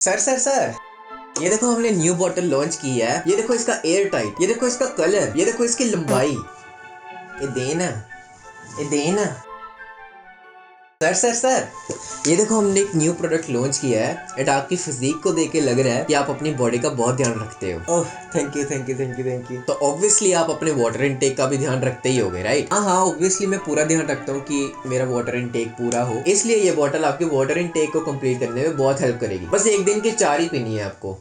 Sir ये देखो हमने न्यू बॉटल लॉन्च की है। ये देखो इसका एयर टाइट, ये देखो इसका कलर, ये देखो इसकी लंबाई। ये देना सर ये देखो हमने एक न्यू प्रोडक्ट लॉन्च किया है एंड आपकी फिजिक को देख के लग रहा है कि आप अपनी बॉडी का बहुत ध्यान रखते हो। Oh thank you. तो ऑब्वियसली आप अपने वाटर इनटेक का भी ध्यान रखते ही होगे, राइट? हाँ ऑब्वियसली मैं पूरा ध्यान रखता हूँ कि मेरा वाटर इनटेक पूरा हो, इसलिए ये बॉटल आपके वाटर इनटेक को कंप्लीट करने में बहुत हेल्प करेगी। बस एक दिन की 4 ही पीनी है आपको।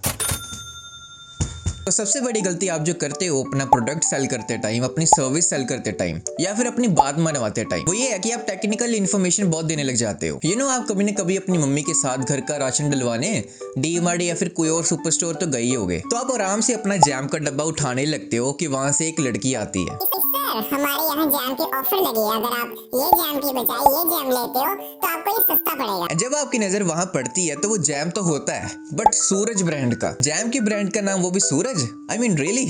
तो सबसे बड़ी गलती आप जो करते हो अपना प्रोडक्ट सेल करते टाइम, अपनी सर्विस सेल करते टाइम या फिर अपनी बात मनवाते टाइम, वो ये है कि आप टेक्निकल इन्फॉर्मेशन बहुत देने लग जाते हो। आप कभी न कभी अपनी मम्मी के साथ घर का राशन डलवाने डीमार्ट या फिर कोई और सुपर स्टोर तो गई होगे, तो आप आराम से अपना जैम का डब्बा उठाने लगते हो कि वहां से एक लड़की आती है। हमारे यहाँ जैम के ऑफर लगे हैं, अगर आप ये जैम की बजाय ये जैम लेते हो तो आपको ये सस्ता पड़ेगा। जब आपकी नजर वहां पड़ती है तो वो जैम तो होता है बट सूरज ब्रांड का। जैम की ब्रांड का नाम वो भी सूरज, आई मीन रियली।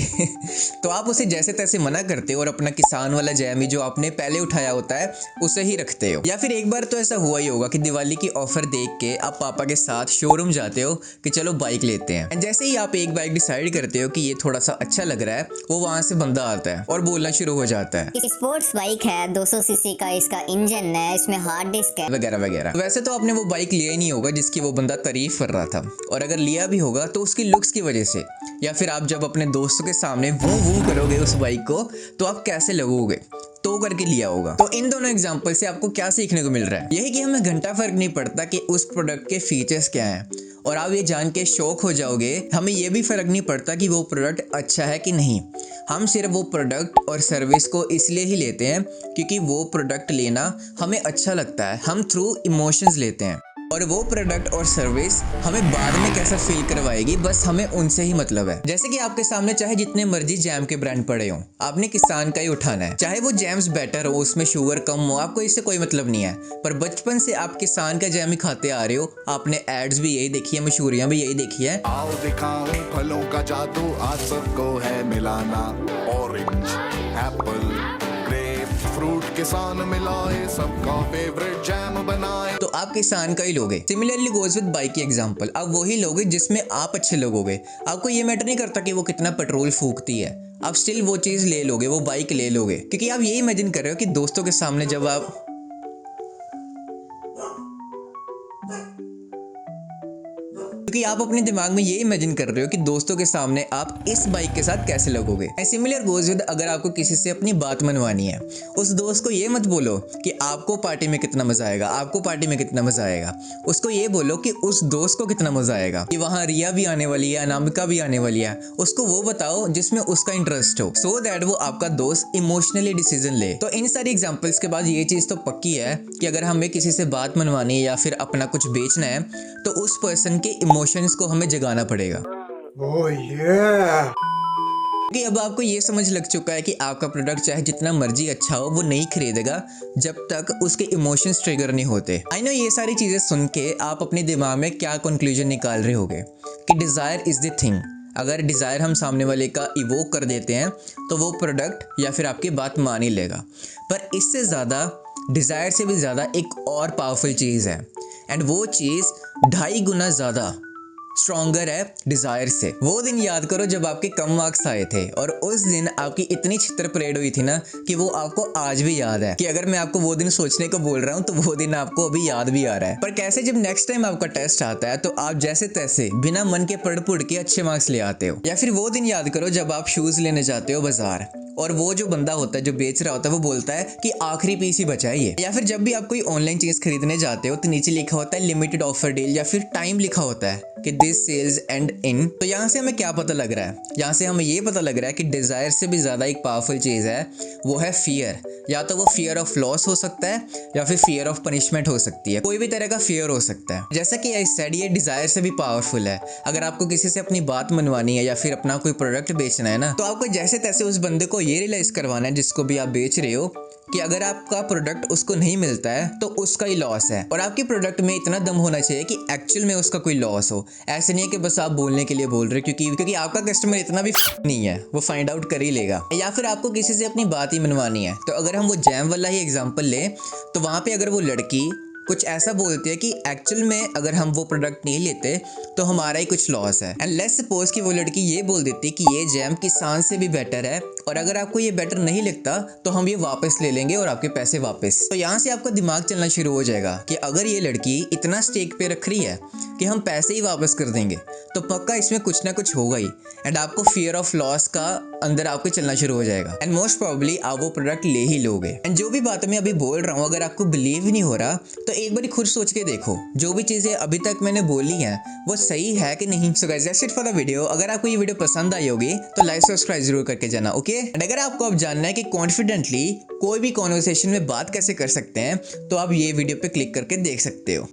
तो आप उसे जैसे तैसे मना करते हो और अपना किसान वाला जैम ही जो आपने पहले उठाया होता है उसे ही रखते हो। या फिर एक बार तो ऐसा हुआ ही होगा कि दिवाली की ऑफर देख के आप पापा के साथ शोरूम जाते हो कि चलो बाइक लेते हैं, एंड जैसे ही आप एक बाइक डिसाइड करते हो कि ये थोड़ा सा अच्छा लग रहा है, वो वहां से बंदा आता है और बोलना शुरू हो जाता है स्पोर्ट्स बाइक है, 200 सीसी का इसका इंजन है, इसमें हार्ड डिस्क है वगैरह वगैरह। वैसे तो आपने वो बाइक लिया ही नहीं होगा जिसकी वो बंदा तारीफ कर रहा था, और अगर लिया भी होगा तो उसकी लुक्स की वजह से, या फिर आप जब अपने दोस्तों के सामने वू वू करोगे उस बाइक को तो आप कैसे लगोगे, तो करके लिया होगा। तो इन दोनों एग्जांपल से आपको क्या सीखने को मिल रहा है? यही कि हमें घंटा फर्क नहीं पड़ता कि उस प्रोडक्ट के फीचर्स क्या हैं, और आप ये जान के शौक हो जाओगे हमें ये भी फर्क नहीं पड़ता कि वो प्रोडक्ट अच्छा है कि नहीं। हम सिर्फ वो प्रोडक्ट और सर्विस को इसलिए ही लेते हैं क्योंकि वो प्रोडक्ट लेना हमें अच्छा लगता है, हम थ्रू इमोशंस लेते हैं, और वो प्रोडक्ट और सर्विस हमें बाद में कैसा फील करवाएगी बस हमें उनसे ही मतलब है। जैसे कि आपके सामने चाहे जितने मर्जी जैम के ब्रांड पड़े हो, आपने किसान का ही उठाना है, चाहे वो जैम्स बेटर हो, उसमें शुगर कम हो, आपको इससे कोई मतलब नहीं है। पर बचपन से आप किसान का जैम ही खाते आ रहे हो, आपने एड्स भी यही देखी है, मशहूरियां भी यही देखी है। आओ दिखाऊं फलों का जादू, आज सबको है मिलाना, ऑरेंज एप्पल ग्रेप फ्रूट किसान मिलाए, सबका फेवरेट जैम बनाए। तो आप किसान का ही लोगे। सिमिलरली गोज विद बाइक की एग्जांपल, आप वही लोगे जिसमें आप अच्छे लोगोगे। आपको ये मैटर नहीं करता कि वो कितना पेट्रोल फूकती है, आप स्टिल वो चीज़ ले लोगे, वो बाइक ले लोगे, क्योंकि आप ये इमेजिन कर रहे हो कि दोस्तों के सामने जब आप क्योंकि आप अपने दिमाग में ये इमेजिन कर रहे हो कि दोस्तों के सामने आप इस बाइक के साथ कैसे लगोगे। सिमिलर गोज विद अगर आपको किसी से अपनी बात मनवानी है, उस दोस्त को ये मत बोलो कि आपको पार्टी में कितना मजा आएगा, आपको पार्टी में कितना मजा आएगा। उसको ये बोलो कि उस दोस्त को कितना मजा आएगा, कि वहाँ रिया भी आने वाली है, अनामिका भी आने वाली है। उसको वो बताओ जिसमें उसका इंटरेस्ट हो, सो दैट वो आपका दोस्त इमोशनली डिसीजन ले। तो इन सारी एग्जाम्पल्स के बाद ये चीज तो पक्की है कि अगर हमें किसी से बात मनवानी है या फिर अपना कुछ बेचना है तो उस पर्सन के इमोशंस को हमें जगाना पड़ेगा। कि अब आपको ये समझ लग चुका है कि आपका प्रोडक्ट चाहे जितना मर्जी अच्छा हो वो नहीं खरीदेगा जब तक उसके इमोशंस ट्रिगर नहीं होते। आई नो ये सारी चीजें सुन के आप अपने दिमाग में क्या कंक्लूजन निकाल रहे होगे कि डिजायर इज द थिंग। अगर डिजायर हम सामने वाले का इवोक कर देते हैं तो वो प्रोडक्ट या फिर आपकी बात मान ही लेगा। पर इससे ज़्यादा, डिजायर से भी ज़्यादा एक और पावरफुल चीज़ है, एंड वो चीज़ 2.5 गुना ज़्यादा स्ट्रॉन्गर है डिजायर से। वो दिन याद करो जब आपके कम मार्क्स आए थे और उस दिन आपकी इतनी छितर परेड हुई थी ना कि वो आपको आज भी याद है। कि अगर मैं आपको वो दिन सोचने को बोल रहा हूँ तो वो दिन आपको अभी याद भी आ रहा है। पर कैसे जब नेक्स्ट टाइम आपका टेस्ट आता है तो आप जैसे तैसे बिना मन के पढ़ पुढ़ के अच्छे मार्क्स ले आते हो। या फिर वो दिन याद करो जब आप शूज लेने जाते हो बाजार और वो जो बंदा होता है जो बेच रहा होता है वो बोलता है कि आखिरी पीस ही बचा है ये। या फिर जब भी आप कोई ऑनलाइन चीज खरीदने जाते हो तो नीचे लिखा होता है लिमिटेड ऑफर डील, या फिर टाइम लिखा होता है कि दिस सेल्स एंड इन। तो यहाँ से हमें क्या पता लग रहा है? यहाँ से हमें ये पता लग रहा है कि डिजायर से भी ज्यादा एक पावरफुल चीज है, वो है फियर। या तो वो फियर ऑफ लॉस हो सकता है या फिर फियर ऑफ पनिशमेंट हो सकती है, कोई भी तरह का फियर हो सकता है। जैसा कि आई सेड, ये डिजायर से भी पावरफुल है। अगर आपको किसी से अपनी बात मनवानी है या फिर अपना कोई प्रोडक्ट बेचना है ना, तो आपको जैसे तैसे उस बंदे को ये रियलाइज करवाना है जिसको भी आप बेच रहे हो कि अगर आपका प्रोडक्ट उसको नहीं मिलता है तो उसका ही लॉस है, और आपके प्रोडक्ट में इतना दम होना चाहिए कि एक्चुअल में उसका कोई लॉस हो। ऐसे नहीं है कि बस आप बोलने के लिए बोल रहे हो, क्योंकि आपका कस्टमर इतना भी नहीं है, वो फाइंड आउट कर ही लेगा। या फिर आपको किसी से अपनी बात ही मनवानी है, तो अगर हम वो जैम वाला ही एग्जांपल लें तो वहाँ पे अगर वो लड़की कुछ ऐसा बोलती है कि एक्चुअल में अगर हम वो प्रोडक्ट नहीं लेते तो हमारा ही कुछ लॉस है। एंड लेट्स सपोज कि वो लड़की ये बोल देती कि ये जैम किसान से भी बेटर है और अगर आपको ये बेटर नहीं लगता तो हम ये वापस ले लेंगे और आपके पैसे वापस। तो यहाँ से आपका दिमाग चलना शुरू हो जाएगा कि अगर ये लड़की इतना स्टेक पे रख रही है कि हम पैसे ही वापस कर देंगे तो पक्का इसमें कुछ ना कुछ होगा ही। एंड आपको फियर ऑफ लॉस का अंदर आपको चलना शुरू हो जाएगा एंड मोस्ट प्रोबेबली आप वो प्रोडक्ट ले ही लोगे। एंड जो भी बात मैं अभी बोल रहा हूँ अगर आपको बिलीव नहीं हो रहा तो एक बार खुद सोच के देखो जो भी चीजें अभी तक मैंने बोली हैं वो सही है कि नहीं। So guys that's it for the video. अगर आपको ये वीडियो पसंद आई होगी तो लाइक सब्सक्राइब जरूर करके जाना, ओके। एंड अगर आपको अब जानना है कि कॉन्फिडेंटली कोई भी कॉन्वर्सेशन में बात कैसे कर सकते हैं तो आप ये वीडियो पे क्लिक करके देख सकते हो।